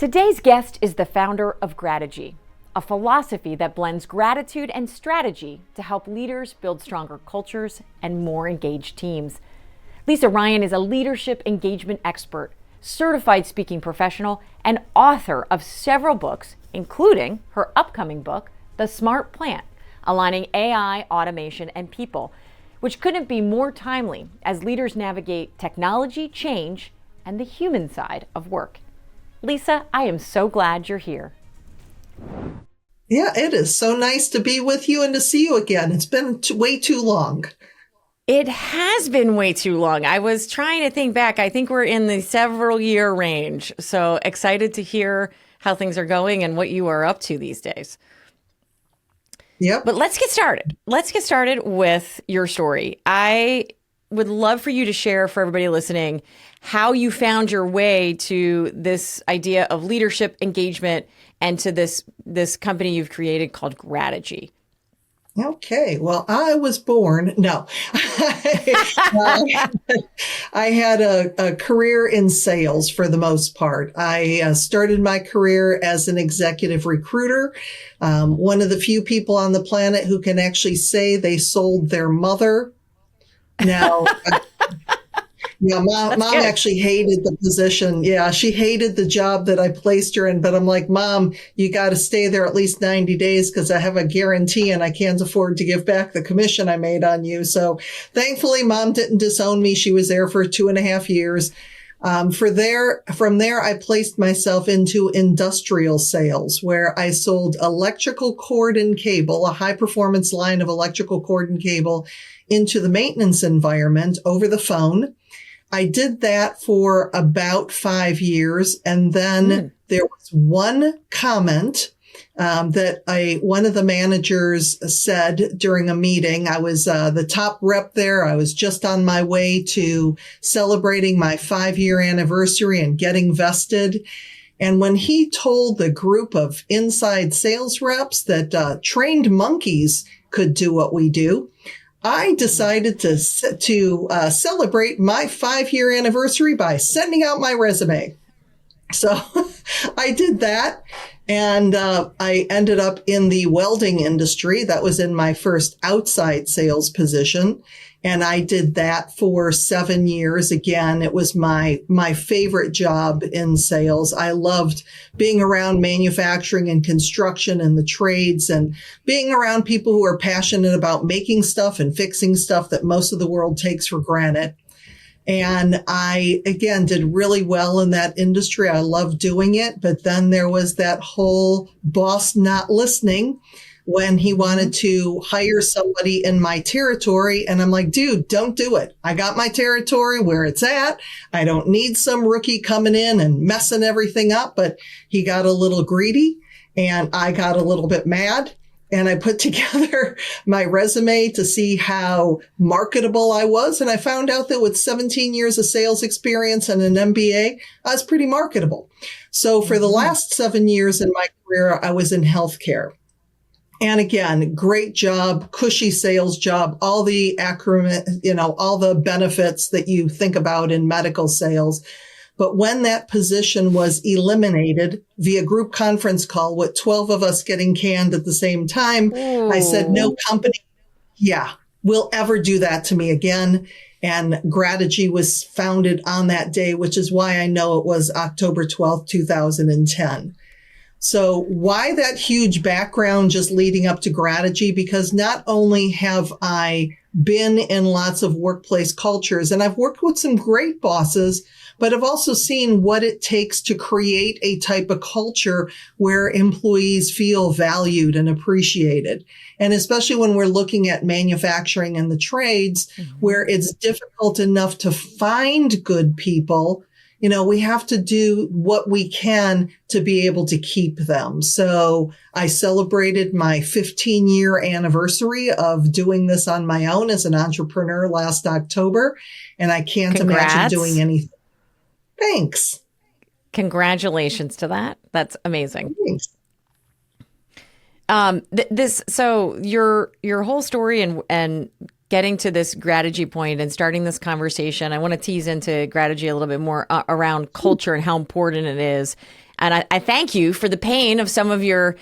Today's guest is the founder of Grategy, a philosophy that blends gratitude and strategy to help leaders build stronger cultures and more engaged teams. Lisa Ryan is a leadership engagement expert, certified speaking professional, and author of several books, including her upcoming book, The Smart Plant, Aligning AI, Automation, and People, which couldn't be more timely as leaders navigate technology, change, and the human side of work. Lisa, I am so glad you're here. Yeah, it is so nice to be with you and to see you again. It's been way too long. It has been way too long. I was trying to think back. I think we're in the several year range. So excited to hear how things are going and what you are up to these days. Yep. But let's get started. Let's get started with your story. I would love for you to share for everybody listening how you found your way to this idea of leadership engagement and to this company you've created called Grategy. Okay. Well, I was born. No, I had a career in sales for the most part. I started my career as an executive recruiter. One of the few people on the planet who can actually say they sold their mother. Now, yeah, mom actually hated the position. Yeah, she hated the job that I placed her in. But I'm like, Mom, you got to stay there at least 90 days because I have a guarantee and I can't afford to give back the commission I made on you. So thankfully, Mom didn't disown me. She was there for 2.5 years. From there, I placed myself into industrial sales, where I sold electrical cord and cable, a high performance line of electrical cord and cable into the maintenance environment over the phone. I did that for about 5 years. And then there was one comment that one of the managers said during a meeting. I was the top rep there. I was just on my way to celebrating my 5-year anniversary and getting vested. And when he told the group of inside sales reps that trained monkeys could do what we do, I decided to celebrate my 5-year anniversary by sending out my resume. So I did that, and I ended up in the welding industry. That was in my first outside sales position. And I did that for 7 years. Again, it was my favorite job in sales. I loved being around manufacturing and construction and the trades and being around people who are passionate about making stuff and fixing stuff that most of the world takes for granted. And I, again, did really well in that industry. I loved doing it. But then there was that whole boss not listening when he wanted to hire somebody in my territory. And I'm like, dude, don't do it. I got my territory where it's at. I don't need some rookie coming in and messing everything up. But he got a little greedy and I got a little bit mad. And I put together my resume to see how marketable I was. And I found out that with 17 years of sales experience and an MBA, I was pretty marketable. So for the last 7 years in my career, I was in healthcare. And again, great job, cushy sales job, all the acronym, all the benefits that you think about in medical sales. But when that position was eliminated via group conference call with 12 of us getting canned at the same time, I said, no company, will ever do that to me again. And Grategy was founded on that day, which is why I know it was October 12th, 2010. So why that huge background just leading up to Grategy? Because not only have I been in lots of workplace cultures and I've worked with some great bosses, but I've also seen what it takes to create a type of culture where employees feel valued and appreciated. And especially when we're looking at manufacturing and the trades, where it's difficult enough to find good people, we have to do what we can to be able to keep them. So I celebrated my 15-year anniversary of doing this on my own as an entrepreneur last October, and I can't imagine doing anything. Thanks. Congratulations to that. That's amazing. Thanks. So your whole story and getting to this Grategy point and starting this conversation, I want to tease into Grategy a little bit more around culture and how important it is. And I thank you for the pain of some of your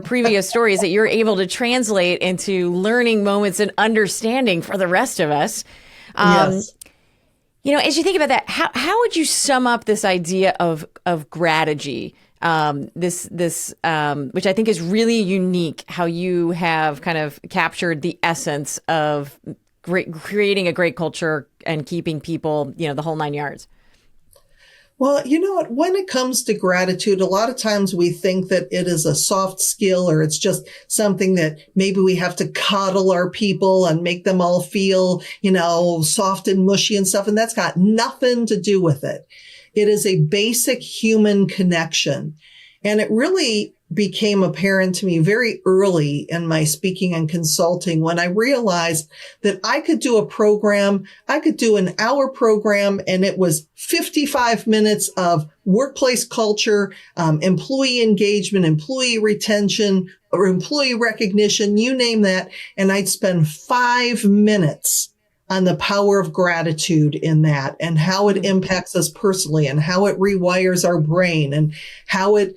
previous stories that you're able to translate into learning moments and understanding for the rest of us. Yes. As you think about that, how would you sum up this idea of Grategy? This which I think is really unique, how you have kind of captured the essence of creating a great culture and keeping people, the whole 9 yards. Well, you know what? When it comes to gratitude, a lot of times we think that it is a soft skill or it's just something that maybe we have to coddle our people and make them all feel, soft and mushy and stuff. And that's got nothing to do with it. It is a basic human connection. And it really became apparent to me very early in my speaking and consulting when I realized that I could do I could do an hour program, and it was 55 minutes of workplace culture, employee engagement, employee retention, or employee recognition, you name that. And I'd spend 5 minutes on the power of gratitude in that and how it impacts us personally and how it rewires our brain and how it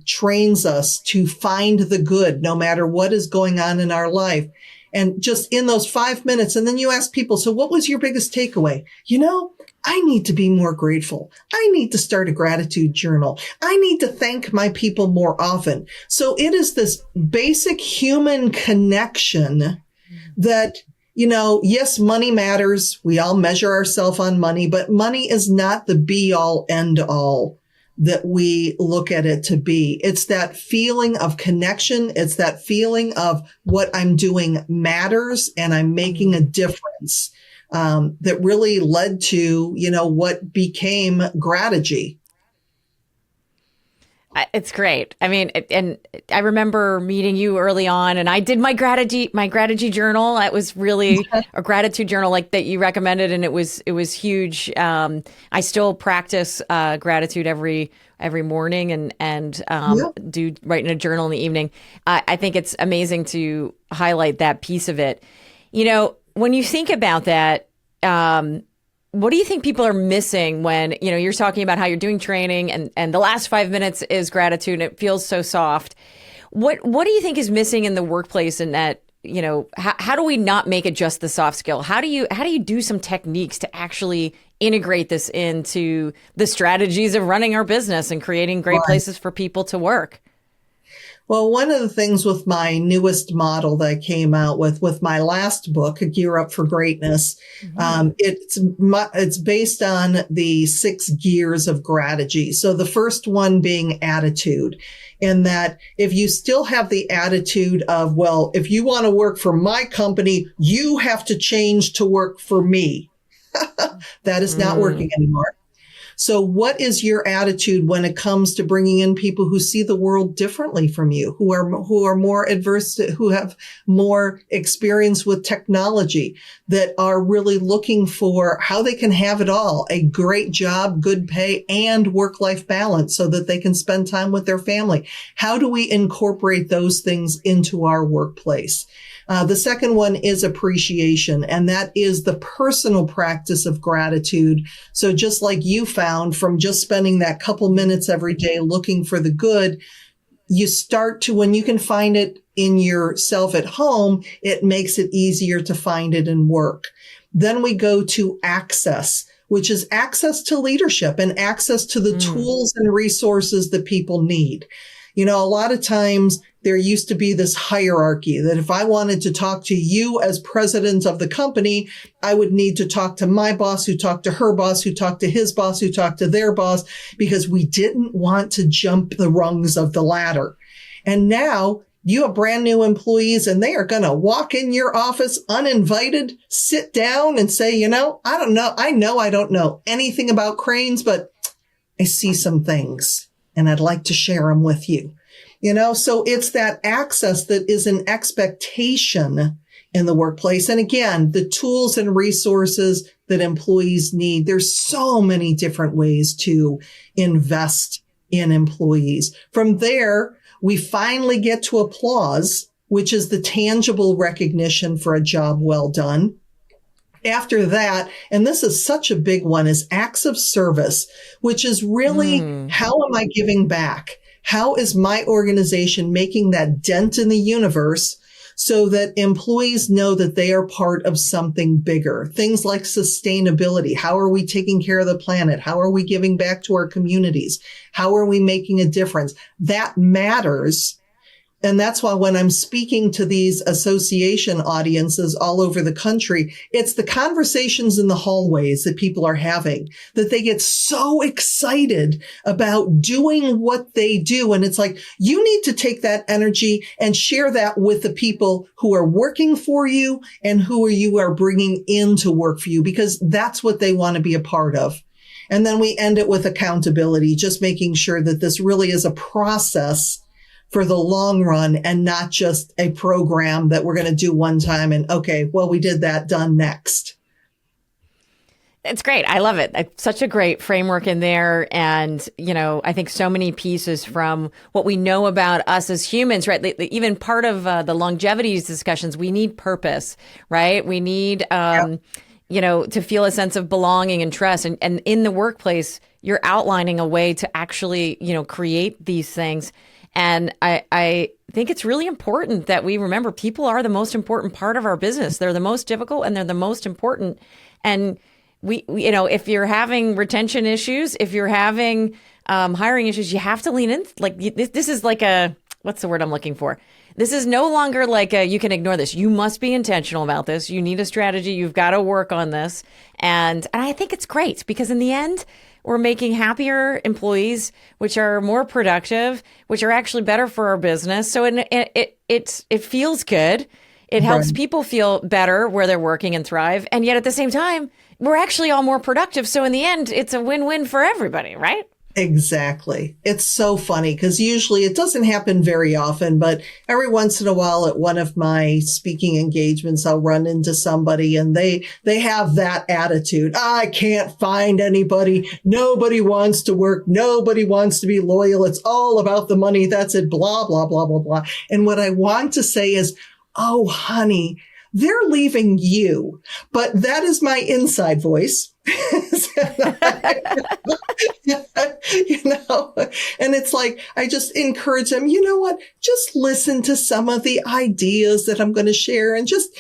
trains us to find the good no matter what is going on in our life. And just in those 5 minutes, and then you ask people, so what was your biggest takeaway? I need to be more grateful. I need to start a gratitude journal. I need to thank my people more often. So it is this basic human connection that yes, money matters. We all measure ourselves on money, but money is not the be all end all that we look at it to be. It's that feeling of connection. It's that feeling of what I'm doing matters and I'm making a difference, that really led to, what became Grategy. It's great. I mean, and I remember meeting you early on, and I did my Grategy journal. It was really a gratitude journal like that you recommended, and it was huge. I still practice gratitude every morning, and do write in a journal in the evening. I think it's amazing to highlight that piece of it. When you think about that. What do you think people are missing when, you're talking about how you're doing training and the last 5 minutes is gratitude and it feels so soft? What do you think is missing in the workplace, and that, how do we not make it just the soft skill? How do you do some techniques to actually integrate this into the strategies of running our business and creating great places for people to work? Well, one of the things with my newest model that I came out with my last book, Gear Up for Greatness, it's based on the 6 gears of Grategy. So the first one being attitude, in that if you still have the attitude of, well, if you want to work for my company, you have to change to work for me. That is not working anymore. So what is your attitude when it comes to bringing in people who see the world differently from you, who are more adverse to, who have more experience with technology, that are really looking for how they can have it all, a great job, good pay, and work-life balance so that they can spend time with their family? How do we incorporate those things into our workplace? The second one is appreciation, and that is the personal practice of gratitude. So just like you found from just spending that couple minutes every day looking for the good, you start to, when you can find it in yourself at home, it makes it easier to find it in work. Then we go to access, which is access to leadership and access to the tools and resources that people need. A lot of times there used to be this hierarchy that if I wanted to talk to you as president of the company, I would need to talk to my boss, who talked to her boss, who talked to his boss, who talked to their boss, because we didn't want to jump the rungs of the ladder. And now you have brand new employees and they are going to walk in your office uninvited, sit down and say, I don't know. I don't know anything about cranes, but I see some things and I'd like to share them with you. So it's that access that is an expectation in the workplace. And again, the tools and resources that employees need, there's so many different ways to invest in employees. From there, we finally get to applause, which is the tangible recognition for a job well done. after that, and this is such a big one, is acts of service, which is really, how am I giving back? How is my organization making that dent in the universe so that employees know that they are part of something bigger? Things like sustainability. How are we taking care of the planet? How are we giving back to our communities? How are we making a difference? That matters. And that's why when I'm speaking to these association audiences all over the country, it's the conversations in the hallways that people are having, that they get so excited about doing what they do. And it's like, you need to take that energy and share that with the people who are working for you and who you are bringing in to work for you, because that's what they want to be a part of. And then we end it with accountability, just making sure that this really is a process for the long run and not just a program that we're going to do one time and, okay, well, we did that, done, next. It's great. I love it. Such a great framework in there. And, I think so many pieces from what we know about us as humans, right? Even part of the longevity discussions, we need purpose, right? We need, to feel a sense of belonging and trust. And in the workplace, you're outlining a way to actually, create these things. And I think it's really important that we remember people are the most important part of our business. They're the most difficult and they're the most important. And we if you're having retention issues, if you're having hiring issues, you have to lean in. Like this is like what's the word I'm looking for? This is no longer like you can ignore this. You must be intentional about this. You need a strategy. You've got to work on this. And I think it's great because in the end, we're making happier employees, which are more productive, which are actually better for our business. So it feels good. It helps people feel better where they're working and thrive. And yet at the same time, we're actually all more productive. So in the end, it's a win-win for everybody, right? Exactly. It's so funny because usually it doesn't happen very often, but every once in a while at one of my speaking engagements, I'll run into somebody and they have that attitude. I can't find anybody. Nobody wants to work. Nobody wants to be loyal. It's all about the money. That's it. Blah, blah, blah, blah, blah. And what I want to say is, oh, honey, they're leaving you. But that is my inside voice. And it's like, I just encourage them, you know what, just listen to some of the ideas that I'm going to share and just,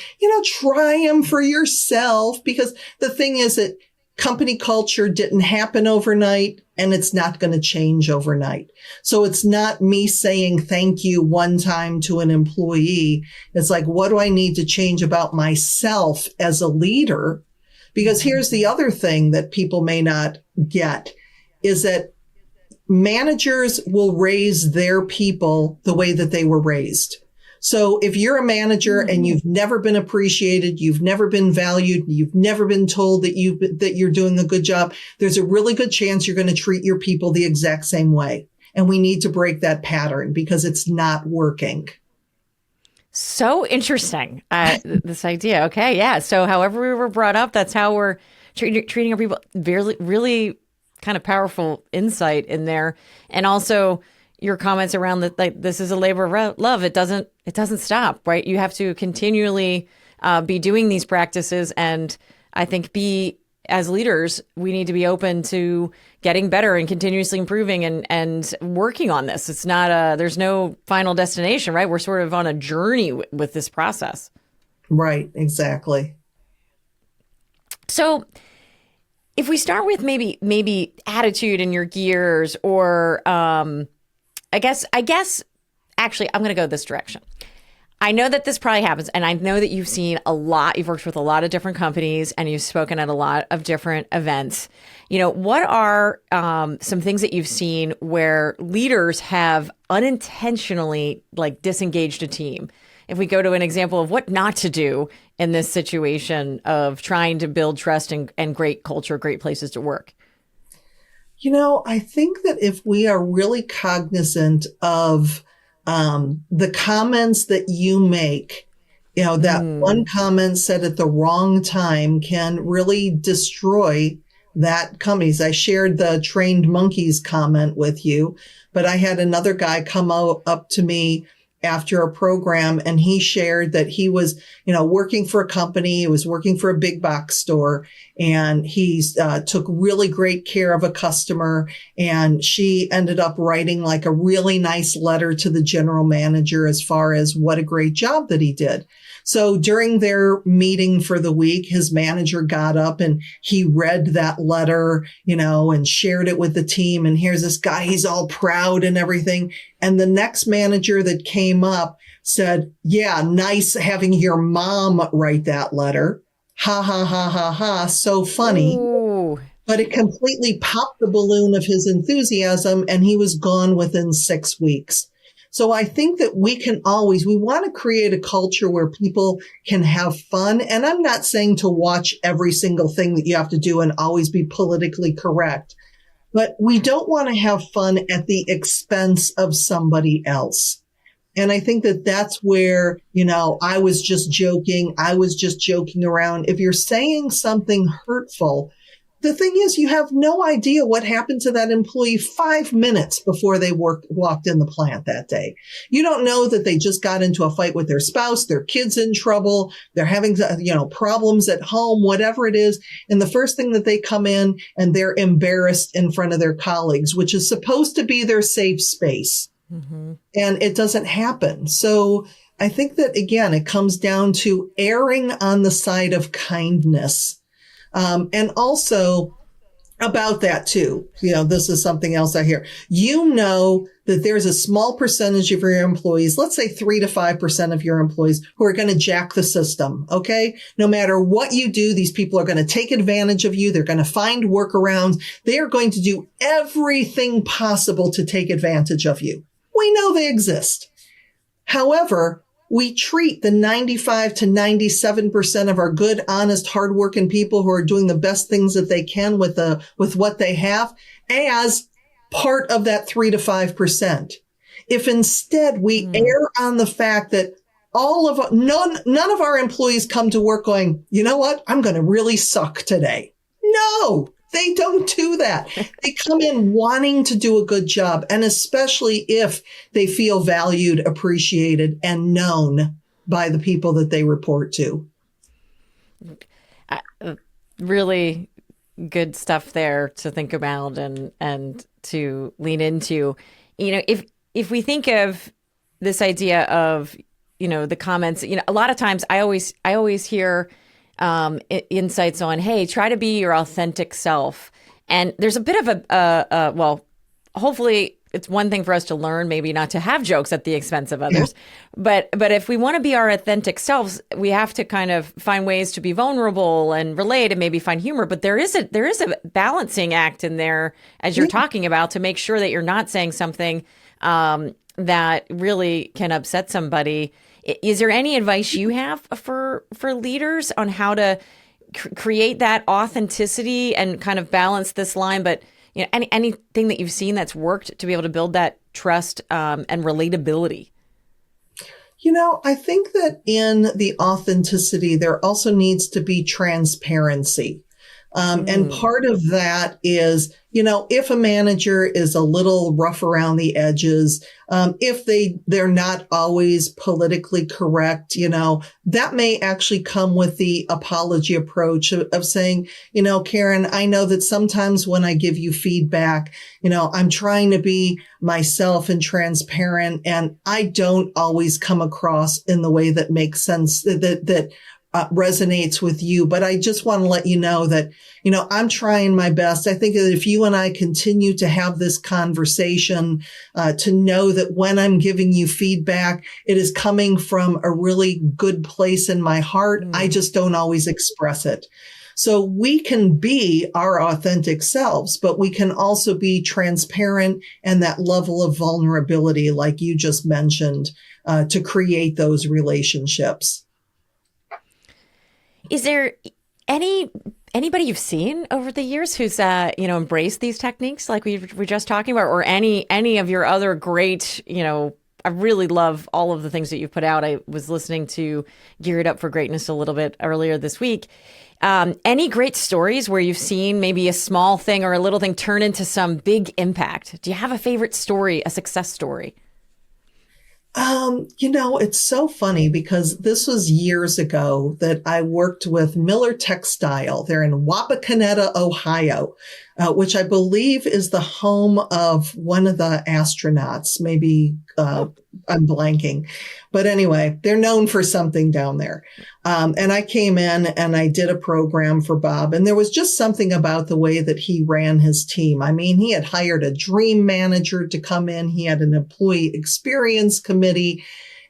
try them for yourself. Because the thing is that company culture didn't happen overnight and it's not going to change overnight. So it's not me saying thank you one time to an employee. It's like, what do I need to change about myself as a leader? Because here's the other thing that people may not get is that managers will raise their people the way that they were raised. So if you're a manager and you've never been appreciated, you've never been valued, you've never been told that you're doing a good job, there's a really good chance you're going to treat your people the exact same way. And we need to break that pattern because it's not working. So interesting, this idea. Okay, yeah. So however we were brought up, that's how we're treating our people. Really, really kind of powerful insight in there. And also your comments around that, like, this is a labor of love. It doesn't stop, right? You have to continually be doing these practices. And I think as leaders, we need to be open to getting better and continuously improving and working on this. It's not there's no final destination, right? We're sort of on a journey with this process. Right, exactly. So if we start with maybe attitude in your gears, or I guess actually I'm going to go this direction. I know that this probably happens, and I know that you've seen a lot. You've worked with a lot of different companies, and you've spoken at a lot of different events. What are some things that you've seen where leaders have unintentionally disengaged a team? If we go to an example of what not to do in this situation of trying to build trust and great culture, great places to work. I think that if we are really cognizant of the comments that you make, that one comment said at the wrong time can really destroy that company. I shared the trained monkeys comment with you, but I had another guy come up to me after a program, and he shared that he was, working for a company. He was working for a big box store, and he took really great care of a customer. And she ended up writing like a really nice letter to the general manager as far as what a great job that he did. So during their meeting for the week, his manager got up and he read that letter, and shared it with the team. And here's this guy, he's all proud and everything. And the next manager that came up said, yeah, nice having your mom write that letter. Ha, ha, ha, ha, ha. So funny. Ooh. But it completely popped the balloon of his enthusiasm, and he was gone within 6 weeks. So I think that we want to create a culture where people can have fun. And I'm not saying to watch every single thing that you have to do and always be politically correct, but we don't want to have fun at the expense of somebody else. And I think that that's where, I was just joking around. If you're saying something hurtful, the thing is, you have no idea what happened to that employee 5 minutes before they walked in the plant that day. You don't know that they just got into a fight with their spouse, their kids in trouble, they're having, problems at home, whatever it is. And the first thing that they come in and they're embarrassed in front of their colleagues, which is supposed to be their safe space. Mm-hmm. And it doesn't happen. So I think that, again, it comes down to erring on the side of kindness. And also about that too, this is something else I hear. That there's a small percentage of your employees, let's say 3 to 5% of your employees, who are going to jack the system. Okay. No matter what you do, these people are going to take advantage of you. They're going to find workarounds. They are going to do everything possible to take advantage of you. We know they exist. However, we treat the 95 to 97% of our good, honest, hardworking people who are doing the best things that they can with what they have as part of that 3 to 5%. If instead we err on the fact that none of our employees come to work going, you know what? I'm going to really suck today. No, they don't do that. They come in wanting to do a good job, and especially if they feel valued, appreciated, and known by the people that they report to. Really good stuff there to think about and to lean into. If we think of this idea of, the comments, a lot of times I always hear insights on, hey, try to be your authentic self. And there's a bit of well, hopefully it's one thing for us to learn, maybe not to have jokes at the expense of others. Yeah. But if we want to be our authentic selves, we have to kind of find ways to be vulnerable and relate and maybe find humor. But there is a balancing act in there, as you're talking about, to make sure that you're not saying something that really can upset somebody. Is there any advice you have for leaders on how to create that authenticity and kind of balance this line? But anything that you've seen that's worked to be able to build that trust and relatability? I think that in the authenticity, there also needs to be transparency. And part of that is, if a manager is a little rough around the edges, if they're not always politically correct, that may actually come with the apology approach of saying, Karen, I know that sometimes when I give you feedback, I'm trying to be myself and transparent, and I don't always come across in the way that makes sense, that resonates with you. But I just want to let you know that, I'm trying my best. I think that if you and I continue to have this conversation, to know that when I'm giving you feedback, it is coming from a really good place in my heart. I just don't always express it. So we can be our authentic selves, but we can also be transparent and that level of vulnerability, like you just mentioned, to create those relationships. Is there anybody you've seen over the years who's embraced these techniques like we were just talking about, or any of your other great, I really love all of the things that you've put out. I was listening to Geared Up for Greatness a little bit earlier this week. Any great stories where you've seen maybe a small thing or a little thing turn into some big impact? Do you have a favorite story, a success story? It's so funny because this was years ago that I worked with Miller Textile. They're in Wapakoneta, Ohio, which I believe is the home of one of the astronauts. Maybe I'm blanking. But anyway, they're known for something down there. And I came in and I did a program for Bob. And there was just something about the way that he ran his team. I mean, he had hired a dream manager to come in. He had an employee experience committee.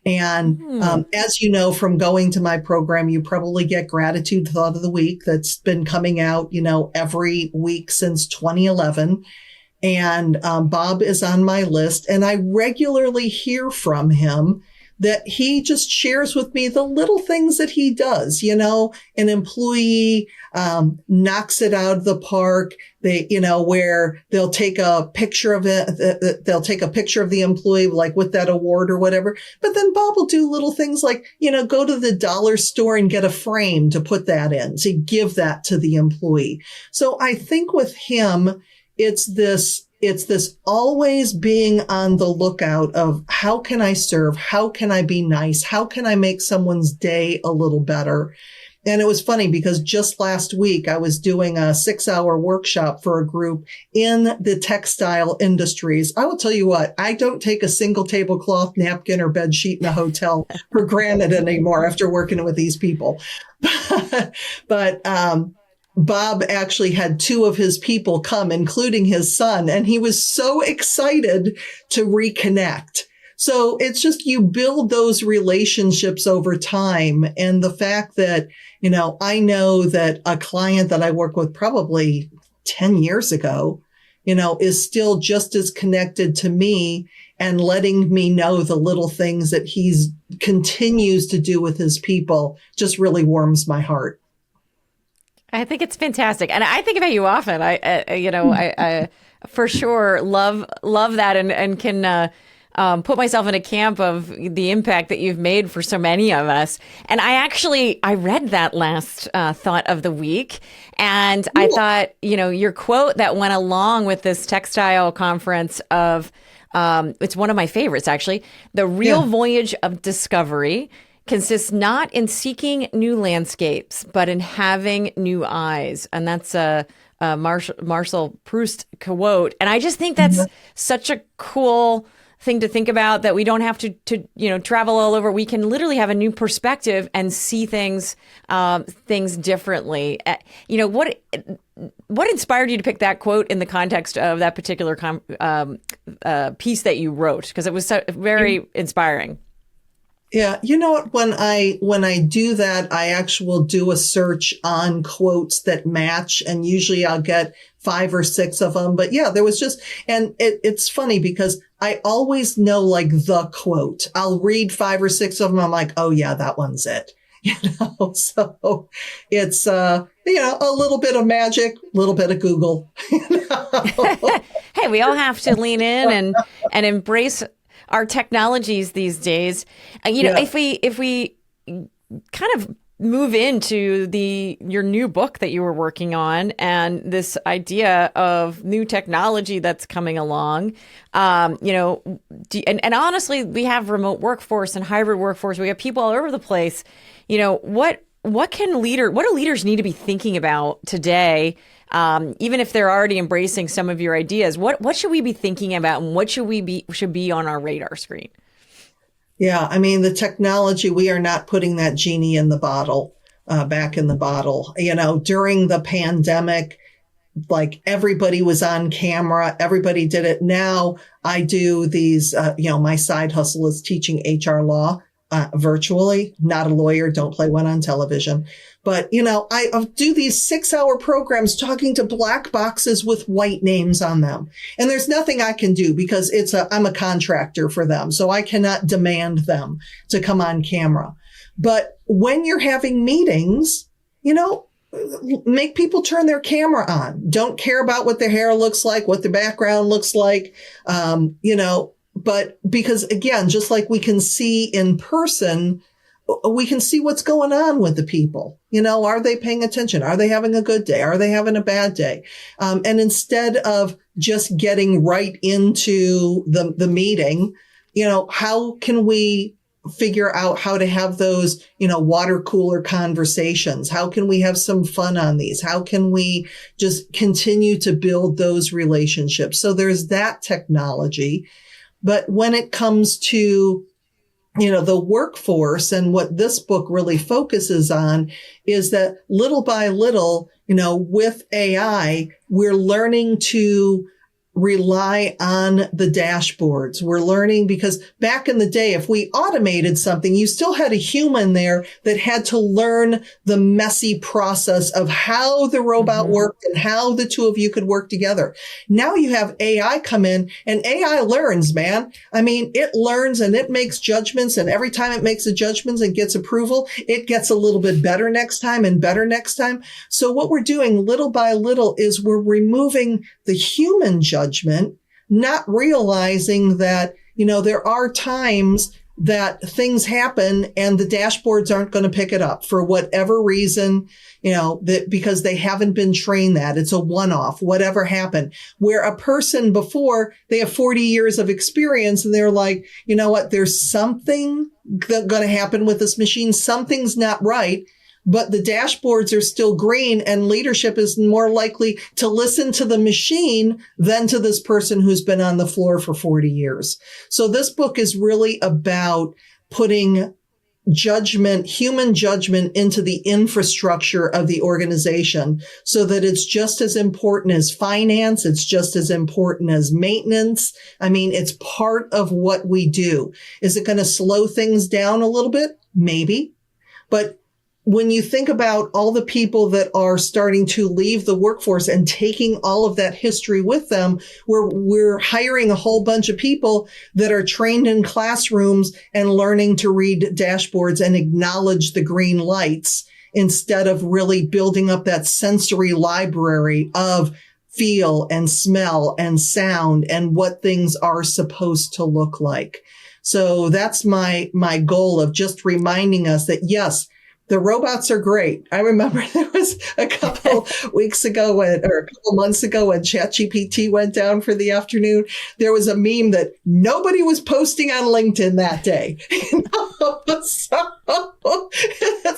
And as you know, from going to my program, you probably get Gratitude Thought of the Week that's been coming out, every week since 2011. And Bob is on my list. And I regularly hear from him that he just shares with me the little things that he does. An employee knocks it out of the park. Where they'll take a picture of it. They'll take a picture of the employee, like with that award or whatever. But then Bob will do little things like, go to the dollar store and get a frame to put that in, to give that to the employee. So I think with him, it's this always being on the lookout of how can I serve? How can I be nice? How can I make someone's day a little better? And it was funny because just last week I was doing a 6-hour workshop for a group in the textile industries. I will tell you what, I don't take a single tablecloth, napkin, or bed sheet in a hotel for granted anymore after working with these people. But Bob actually had 2 of his people come, including his son, and he was so excited to reconnect. So it's just, you build those relationships over time. And the fact that, I know that a client that I worked with probably 10 years ago, is still just as connected to me and letting me know the little things that he's continues to do with his people just really warms my heart. I think it's fantastic, and I think about you often. I for sure love that, and can put myself in a camp of the impact that you've made for so many of us. And I read that last thought of the week, and I thought, your quote that went along with this textile conference of, it's one of my favorites actually. The real voyage of discovery consists not in seeking new landscapes, but in having new eyes. And that's a Marcel Proust quote. And I just think that's such a cool thing to think about, that we don't have to travel all over. We can literally have a new perspective and see things differently. What inspired you to pick that quote in the context of that particular piece that you wrote? Because it was very inspiring. Yeah. You know what? When I do that, I actually will do a search on quotes that match, and usually I'll get 5 or 6 of them. But yeah, there was just, and it's funny because I always know like the quote. I'll read 5 or 6 of them. I'm like, oh yeah, that one's it. So it's, a little bit of magic, a little bit of Google. Hey, we all have to lean in and embrace our technologies these days. If we kind of move into your new book that you were working on, and this idea of new technology that's coming along, and honestly, we have remote workforce and hybrid workforce. We have people all over the place. What do leaders need to be thinking about today? Even if they're already embracing some of your ideas, what should we be thinking about, and what should be on our radar screen? Yeah, I mean, the technology, we are not putting that genie in the bottle, back in the bottle. During the pandemic, like everybody was on camera, everybody did it. Now I do these, my side hustle is teaching HR law virtually. Not a lawyer, don't play one on television. But, I do these 6-hour programs talking to black boxes with white names on them. And there's nothing I can do because I'm a contractor for them. So I cannot demand them to come on camera. But when you're having meetings, make people turn their camera on. Don't care about what their hair looks like, what their background looks like, but because again, just like we can see in person, we can see what's going on with the people. Are they paying attention? Are they having a good day? Are they having a bad day? And instead of just getting right into the meeting, how can we figure out how to have those, water cooler conversations? How can we have some fun on these? How can we just continue to build those relationships? So there's that technology. But when it comes to, the workforce, and what this book really focuses on is that little by little, with AI, we're learning to rely on the dashboards. We're learning because back in the day, if we automated something, you still had a human there that had to learn the messy process of how the robot worked and how the two of you could work together. Now you have AI come in, and AI learns, man. I mean, it learns and it makes judgments, and every time it makes a judgment and gets approval, it gets a little bit better next time and better next time. So what we're doing little by little is we're removing the human judgment, not realizing that, there are times that things happen and the dashboards aren't going to pick it up for whatever reason, because they haven't been trained that. It's a one-off, whatever happened. Where a person before, they have 40 years of experience and they're like, you know what, there's something going to happen with this machine. Something's not right. But the dashboards are still green, and leadership is more likely to listen to the machine than to this person who's been on the floor for 40 years. So this book is really about putting judgment, human judgment, into the infrastructure of the organization so that it's just as important as finance. It's just as important as maintenance. I mean, it's part of what we do. Is it going to slow things down a little bit? Maybe. But when you think about all the people that are starting to leave the workforce and taking all of that history with them, we're hiring a whole bunch of people that are trained in classrooms and learning to read dashboards and acknowledge the green lights instead of really building up that sensory library of feel and smell and sound and what things are supposed to look like. So that's my goal of just reminding us that, yes, the robots are great. I remember there was a couple weeks ago or a couple months ago when ChatGPT went down for the afternoon, there was a meme that nobody was posting on LinkedIn that day. So it's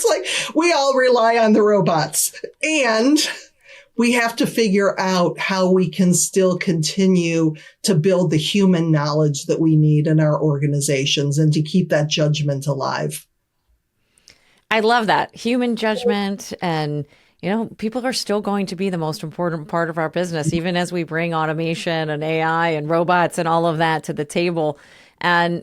like we all rely on the robots, and we have to figure out how we can still continue to build the human knowledge that we need in our organizations and to keep that judgment alive. I love that. Human judgment, and, people are still going to be the most important part of our business, even as we bring automation and AI and robots and all of that to the table. And,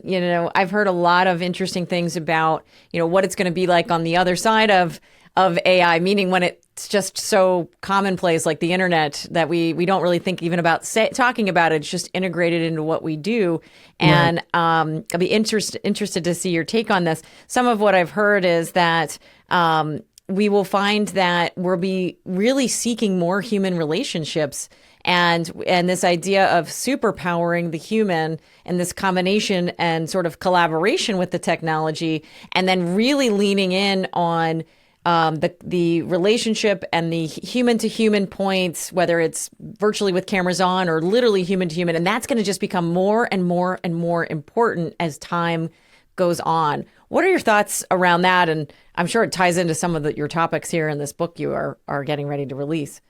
I've heard a lot of interesting things about, what it's going to be like on the other side of AI, meaning when it's just so commonplace, like the internet, that we don't really think even about talking about it. It's just integrated into what we do. And I'll be interested to see your take on this. Some of what I've heard is that we will find that we'll be really seeking more human relationships, and this idea of superpowering the human, and this combination and sort of collaboration with the technology, and then really leaning in on the relationship and the human to human points, whether it's virtually with cameras on or literally human to human. And that's going to just become more and more and more important as time goes on. What are your thoughts around that? And I'm sure it ties into some of your topics here in this book you are getting ready to release.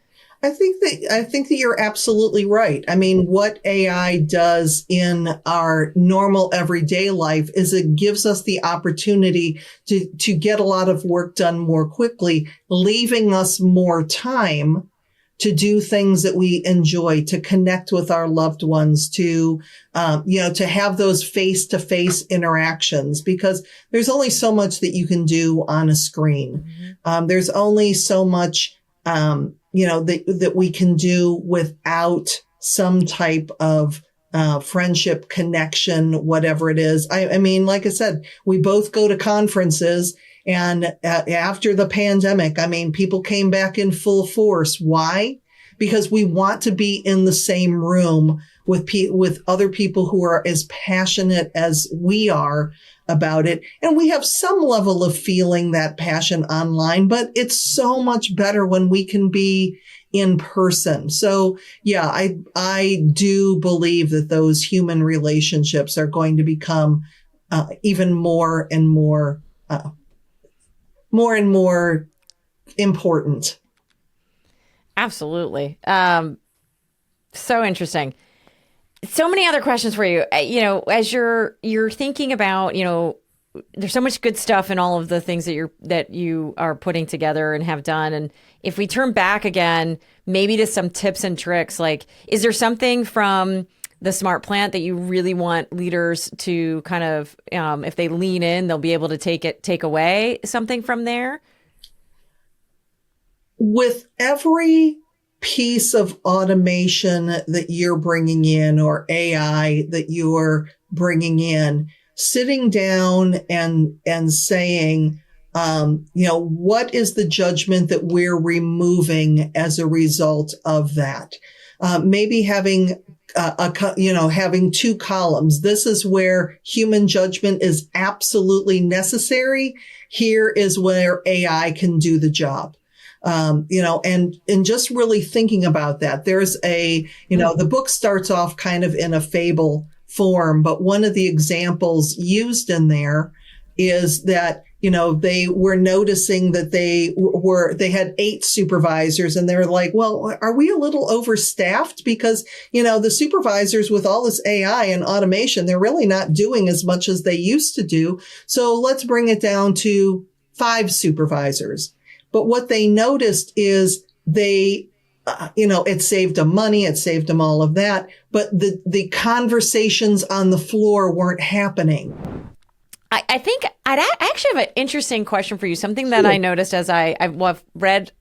I think that you're absolutely right. I mean, what AI does in our normal everyday life is it gives us the opportunity to get a lot of work done more quickly, leaving us more time to do things that we enjoy, to connect with our loved ones, to have those face-to-face interactions, because there's only so much that you can do on a screen. There's only so much that we can do without some type of friendship, connection, whatever it is. I mean, like I said, we both go to conferences, and after the pandemic, I mean, people came back in full force. Why? Because we want to be in the same room with other people who are as passionate as we are about it. And we have some level of feeling that passion online, but it's so much better when we can be in person. So yeah, I do believe that those human relationships are going to become even more and more and more important. Absolutely. So interesting. So many other questions for you. As you're thinking about, there's so much good stuff in all of the things that you are putting together and have done. And if we turn back again, maybe to some tips and tricks, like, is there something from the Smart Plant that you really want leaders to kind of, if they lean in, they'll be able to take away something from there? With every piece of automation that you're bringing in or AI that you're bringing in, sitting down and saying, what is the judgment that we're removing as a result of that? Maybe having having two columns. This is where human judgment is absolutely necessary. Here is where AI can do the job. And just really thinking about that. There's the book starts off kind of in a fable form, but one of the examples used in there is that, they were noticing that they had 8 supervisors, and they're like, well, are we a little overstaffed? Because, the supervisors with all this AI and automation, they're really not doing as much as they used to do. So let's bring it down to 5 supervisors. But what they noticed is it saved them money, it saved them all of that, but the conversations on the floor weren't happening. I think I actually have an interesting question for you. Something that I noticed as I've read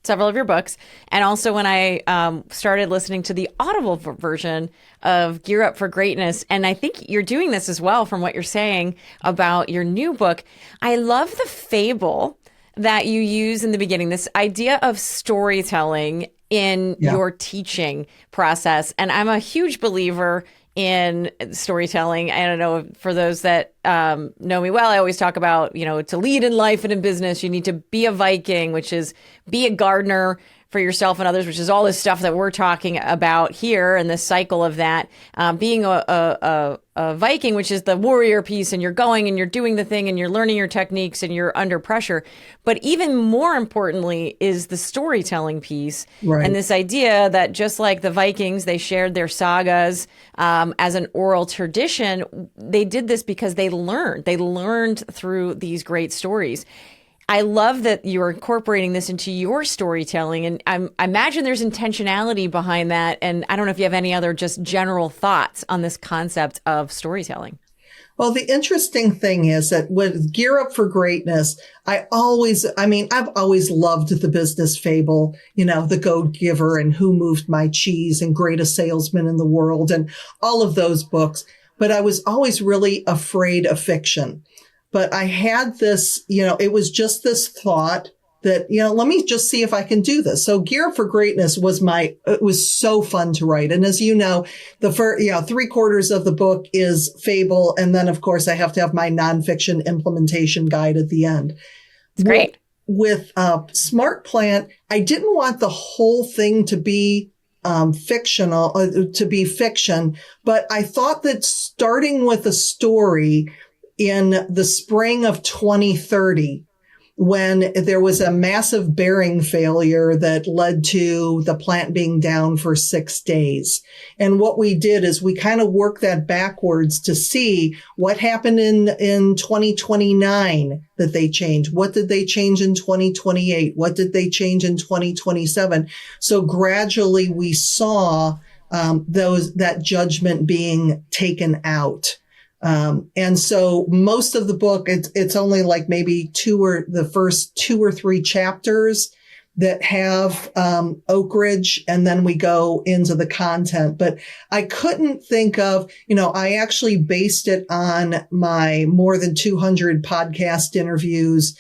several of your books, and also when I started listening to the Audible version of Gear Up for Greatness, and I think you're doing this as well from what you're saying about your new book. I love the fable that you use in the beginning, this idea of storytelling in your teaching process. And I'm a huge believer in storytelling. I don't know, for those that know me well, I always talk about, to lead in life and in business, you need to be a Viking, which is be a gardener for yourself and others, which is all this stuff that we're talking about here and this cycle of that. Being a Viking, which is the warrior piece, and you're going and you're doing the thing and you're learning your techniques and you're under pressure. But even more importantly is the storytelling piece. Right. And this idea that just like the Vikings, they shared their sagas as an oral tradition. They did this because they learned through these great stories. I love that you're incorporating this into your storytelling, and I imagine there's intentionality behind that. And I don't know if you have any other just general thoughts on this concept of storytelling. Well, the interesting thing is that with Gear Up for Greatness, I've always loved the business fable, the Goat Giver and Who Moved My Cheese and Greatest Salesman in the World and all of those books. But I was always really afraid of fiction. But I had this, it was just this thought that, let me just see if I can do this. So Gear Up for Greatness it was so fun to write. And as you know, the first, 3/4 of the book is fable. And then, of course, I have to have my nonfiction implementation guide at the end. It's great. With Smart Plant, I didn't want the whole thing to be fictional, to be fiction. But I thought that starting with a story in the spring of 2030, when there was a massive bearing failure that led to the plant being down for 6 days. And what we did is we kind of worked that backwards to see what happened in 2029 that they changed. What did they change in 2028? What did they change in 2027? So gradually we saw that judgment being taken out. And so most of the book, it's only like maybe the first 2 or 3 chapters that have Oak Ridge, and then we go into the content. But I couldn't think of, I actually based it on my more than 200 podcast interviews,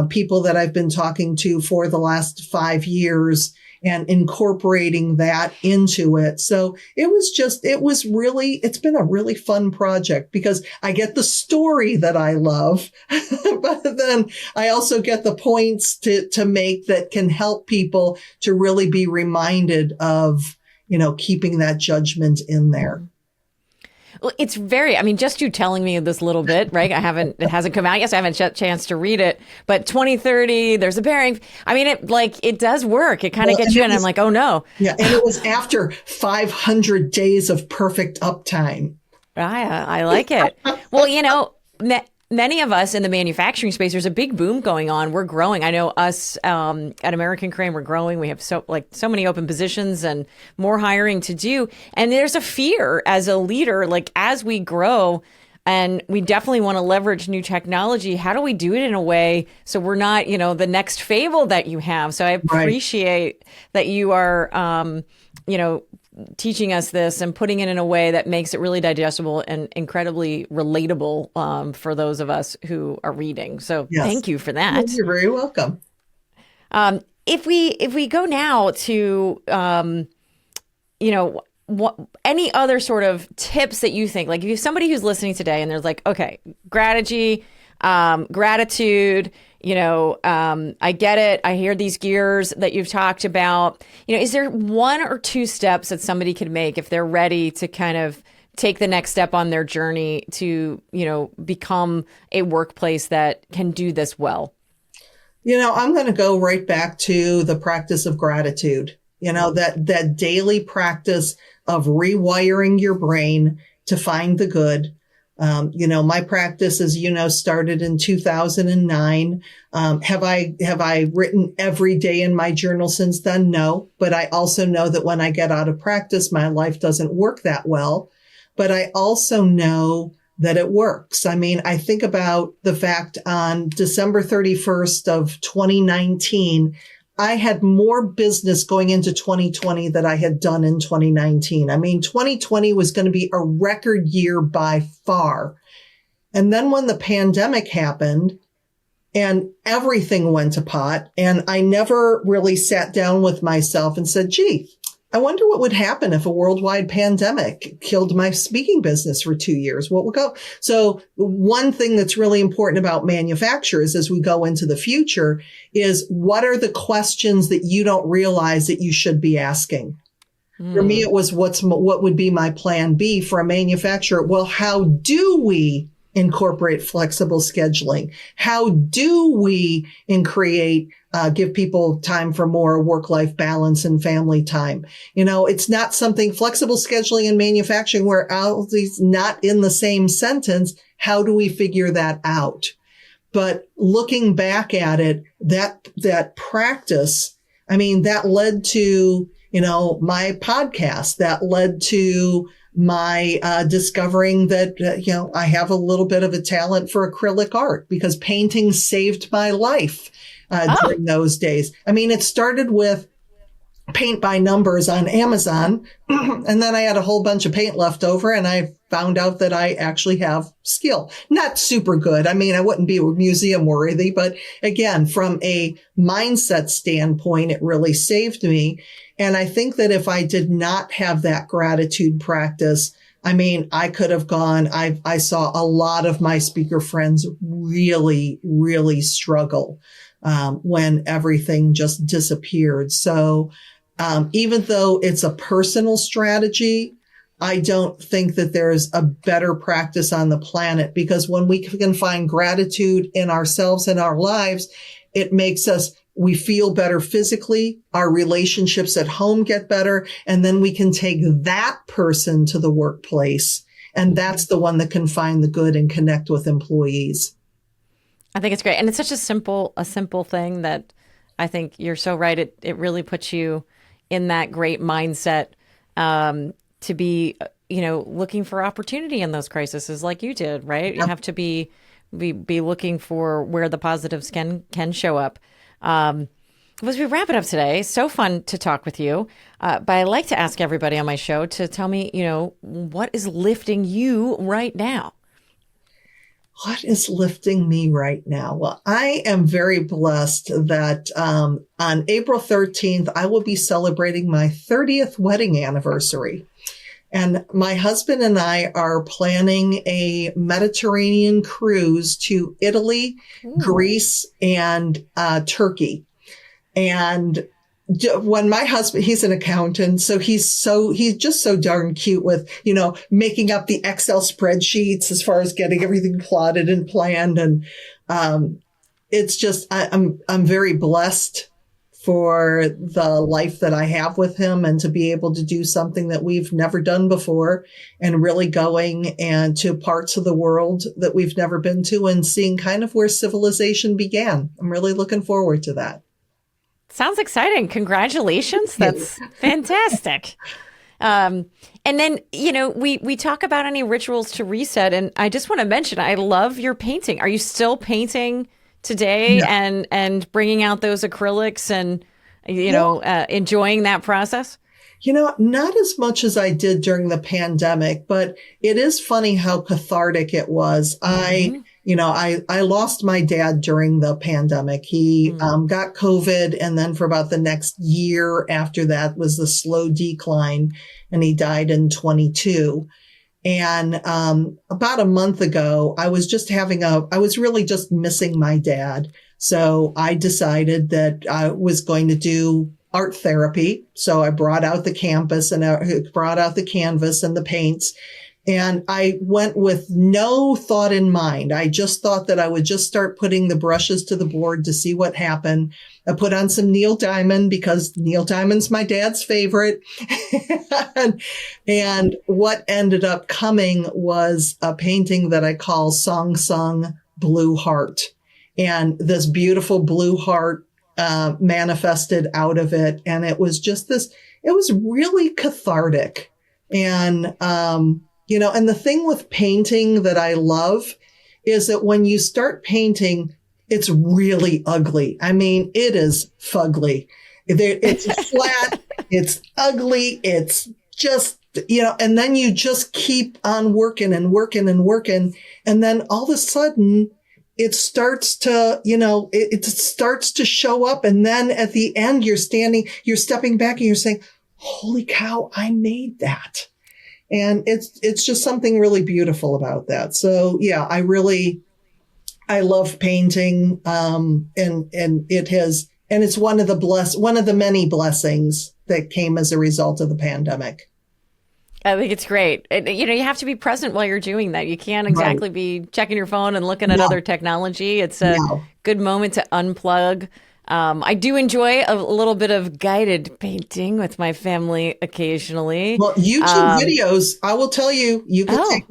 people that I've been talking to for the last 5 years. and incorporating that into it. So it's been a really fun project because I get the story that I love, but then I also get the points to make that can help people to really be reminded of, keeping that judgment in there. Well, just you telling me this little bit, right? It hasn't come out yet, so I haven't had a chance to read it. But 2030, there's a bearing. It does work. It kind of gets you in. I'm like, oh no. Yeah. And it was after 500 days of perfect uptime. I like it. Well, many of us in the manufacturing space, there's a big boom going on. We're growing. I know us at American Crane, we're growing. We have so many open positions and more hiring to do. And there's a fear as a leader, as we grow, and we definitely want to leverage new technology. How do we do it in a way so we're not, the next Fable that you have? So I appreciate that you are, teaching us this and putting it in a way that makes it really digestible and incredibly relatable for those of us who are reading. So Thank you for that. You're very welcome. If we go now to, any other sort of tips that you think, if you have somebody who's listening today and there's okay, Grategy, gratitude, I get it. I hear these gears that you've talked about. Is there one or two steps that somebody could make if they're ready to kind of take the next step on their journey to, become a workplace that can do this well? I'm going to go right back to the practice of gratitude, that daily practice of rewiring your brain to find the good. My practice, as started in 2009. Have I written every day in my journal since then? No, but I also know that when I get out of practice, my life doesn't work that well. But I also know that it works. I think about the fact on December 31st of 2019, I had more business going into 2020 than I had done in 2019. 2020 was going to be a record year by far. And then when the pandemic happened and everything went to pot, and I never really sat down with myself and said, gee, I wonder what would happen if a worldwide pandemic killed my speaking business for 2 years. What would go? So one thing that's really important about manufacturers as we go into the future is what are the questions that you don't realize that you should be asking? For me, it was what would be my plan B for a manufacturer? Well, how do we incorporate flexible scheduling? How do we give people time for more work-life balance and family time? It's not something flexible scheduling and manufacturing where all these not in the same sentence. How do we figure that out? But looking back at it, that practice, that led to, my podcast, that led to my discovering that, I have a little bit of a talent for acrylic art because painting saved my life during those days. It started with paint by numbers on Amazon. And then I had a whole bunch of paint left over and I found out that I actually have skill. Not super good. I wouldn't be museum worthy, but again, from a mindset standpoint, it really saved me. And I think that if I did not have that gratitude practice, I could have gone, I saw a lot of my speaker friends really, really struggle when everything just disappeared. So even though it's a personal strategy, I don't think that there's a better practice on the planet, because when we can find gratitude in ourselves and our lives, it makes we feel better physically, our relationships at home get better, and then we can take that person to the workplace. And that's the one that can find the good and connect with employees. I think it's great. And it's such a simple thing that I think you're so right. It really puts you in that great mindset to be, looking for opportunity in those crises like you did, right? You have to be looking for where the positives can show up. As we wrap it up today, so fun to talk with you. But I like to ask everybody on my show to tell me, what is lifting you right now? What is lifting me right now? Well, I am very blessed that on April 13th, I will be celebrating my 30th wedding anniversary. And my husband and I are planning a Mediterranean cruise to Italy, Greece, and Turkey. And when my husband, he's an accountant, so he's just so darn cute with, making up the Excel spreadsheets as far as getting everything plotted and planned. And it's just, I'm very blessed for the life that I have with him and to be able to do something that we've never done before and really going and to parts of the world that we've never been to and seeing kind of where civilization began. I'm really looking forward to that. Sounds exciting. Congratulations. That's fantastic. And then, we talk about any rituals to reset. And I just want to mention, I love your painting. Are you still painting today and bringing out those acrylics and, enjoying that process? Not as much as I did during the pandemic, but it is funny how cathartic it was. I lost my dad during the pandemic. He got COVID, and then for about the next year after that was the slow decline, and he died in 22. And about a month ago, I was really just missing my dad. So I decided that I was going to do art therapy. So I brought out the canvas and brought out the canvas and the paints. And I went with no thought in mind. I just thought that I would just start putting the brushes to the board to see what happened. I put on some Neil Diamond because Neil Diamond's my dad's favorite. and what ended up coming was a painting that I call Song Sung Blue Heart. And this beautiful blue heart manifested out of it. And it was just it was really cathartic. And, and the thing with painting that I love is that when you start painting, it's really ugly. I mean, it is fugly. It's flat, it's ugly, it's just, and then you just keep on working and working and working. And then all of a sudden, it starts to, it starts to show up. And then at the end, you're stepping back and you're saying, holy cow, I made that. And it's just something really beautiful about that. So yeah, I love painting. And it's one of the many blessings that came as a result of the pandemic. I think it's great. You have to be present while you're doing that. You can't exactly be checking your phone and looking at other technology. It's a good moment to unplug. I do enjoy a little bit of guided painting with my family occasionally. Well, YouTube videos, I will tell you, you can take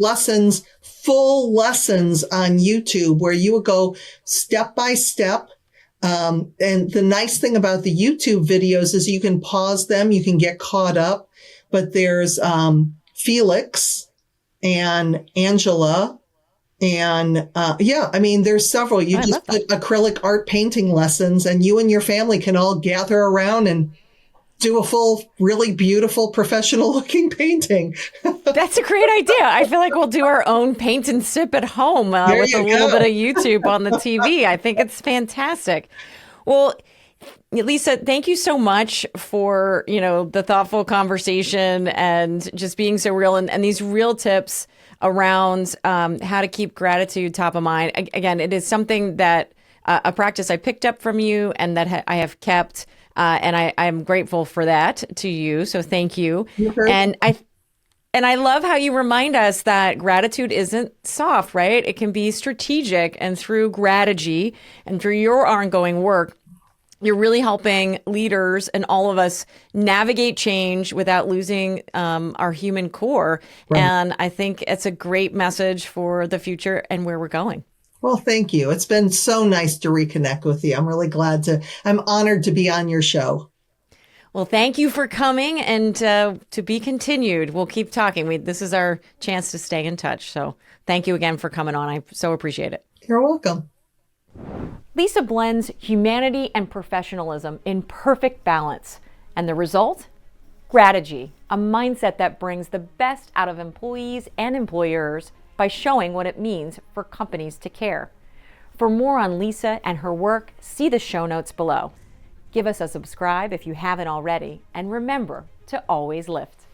full lessons on YouTube where you will go step by step. And the nice thing about the YouTube videos is you can pause them, you can get caught up, but there's Felix and Angela. And there's several. You just put acrylic art painting lessons and you and your family can all gather around and do a full, really beautiful, professional looking painting. That's a great idea. I feel like we'll do our own paint and sip at home with a little bit of YouTube on the TV. I think it's fantastic. Well, Lisa, thank you so much for, the thoughtful conversation and just being so real and these real tips around how to keep gratitude top of mind. Again, it is something that a practice I picked up from you and that I have kept, and I'm grateful for that to you. So thank you. And I love how you remind us that gratitude isn't soft, right? It can be strategic, and through Grategy and through your ongoing work, you're really helping leaders and all of us navigate change without losing our human core. Right. And I think it's a great message for the future and where we're going. Well, thank you. It's been so nice to reconnect with you. I'm really I'm honored to be on your show. Well, thank you for coming, and to be continued. We'll keep talking. This is our chance to stay in touch. So thank you again for coming on. I so appreciate it. You're welcome. Lisa blends humanity and professionalism in perfect balance. And the result? Grategy, a mindset that brings the best out of employees and employers by showing what it means for companies to care. For more on Lisa and her work, see the show notes below. Give us a subscribe if you haven't already, and remember to always lift.